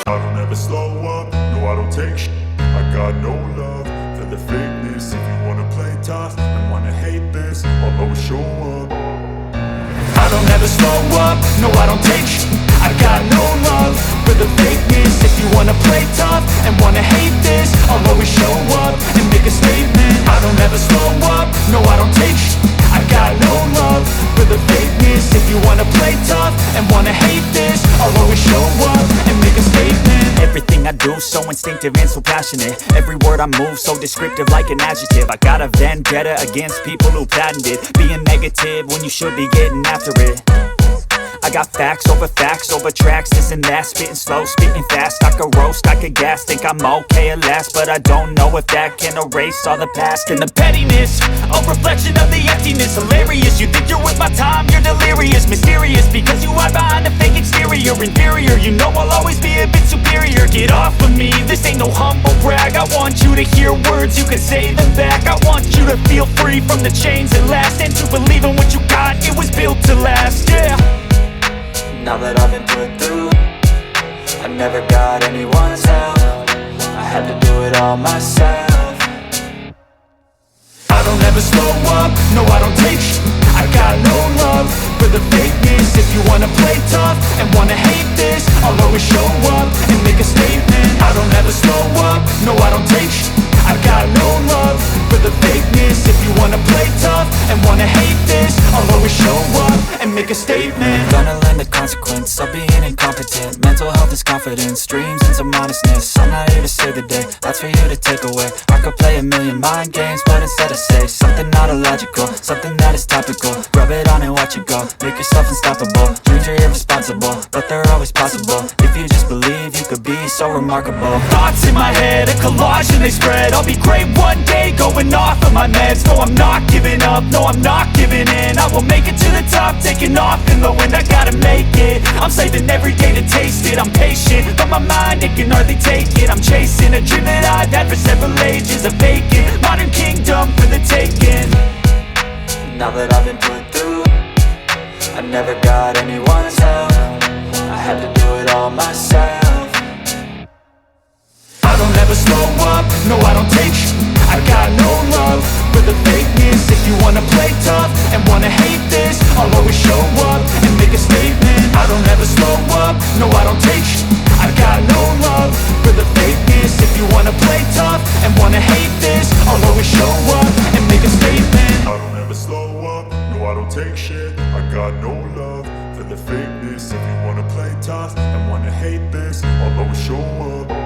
I don't ever slow up, no I don't take shit. I got no love for the fakeness. If you wanna play tough and wanna hate this, I'll always show up. I don't ever slow up, no I don't take shit. I got no love for the fakeness. If you wanna play tough and wanna hate this, I'll always show up and make a statement. I don't ever slow up, no I don't take shit. I got no love for the fakeness. If you wanna play tough and wanna hate this, I'll always show up and make a statement. Everything I do so instinctive and so passionate. Every word I move so descriptive like an adjective. I got a vendetta against people who patented being negative when you should be getting after it. I got facts over tracks, this and that. Spitting slow, spitting fast. I could roast, I could gas. Think I'm okay at last, but I don't know if that can erase all the past. And the pettiness, a reflection of the emptiness. Hilarious, you think you're with my time, you're delirious. Mysterious, because you hide behind a fake exterior. Inferior, you know I'll always be a bit superior. Get off of me, this ain't no humble brag. I want you to hear words, you can say them back. I want you to feel free from the chains that last, and to believe in what you got, it was built to last, yeah. Now that I've been put through, I never got anyone's help. I had to do it all myself. I don't ever slow up, no I don't take shit. I got no love for the fakeness. If you wanna play tough and wanna hate this, I'll always show up and make a statement. I don't ever slow up, no I don't take shit. I got no love for the fakeness. If you wanna play tough and wanna hate this, I'll always show up and make a statement. Gonna learn the consequence of being incompetent. Mental health is confidence, dreams and some honestness. I'm not here to save the day, that's for you to take away. I could play a million mind games, but instead I say something not illogical, something that is topical. Rub it on and watch it go, make yourself unstoppable. Dreams are irresponsible, but they're always possible. If you just believe, you could be so remarkable. Thoughts in my head, a collage and they spread. I'll be great one day, going off of my meds. No, I'm not giving up, no, I'm not giving in. I will make it to the top, taking off in the wind. I gotta make it, I'm saving every day to taste it. I'm patient, but my mind, it can hardly take it. I'm chasing a dream that I've had for several ages. A vacant, modern kingdom for the taking. Now that I've been put through, I never got anyone's help. I had to do it all myself. I don't ever slow up, no I don't take shit. I got no love for the fakeness. If you wanna play tough and wanna hate this, I'll always show up and make a statement. I don't ever slow up, no I don't take shit. I got no love for the fakeness. If you wanna play tough and wanna hate this, I'll always show up and make a statement. I don't ever slow up, no I don't take shit. I got no love for the fakeness. If you wanna play tough and wanna hate this, I'll always show up.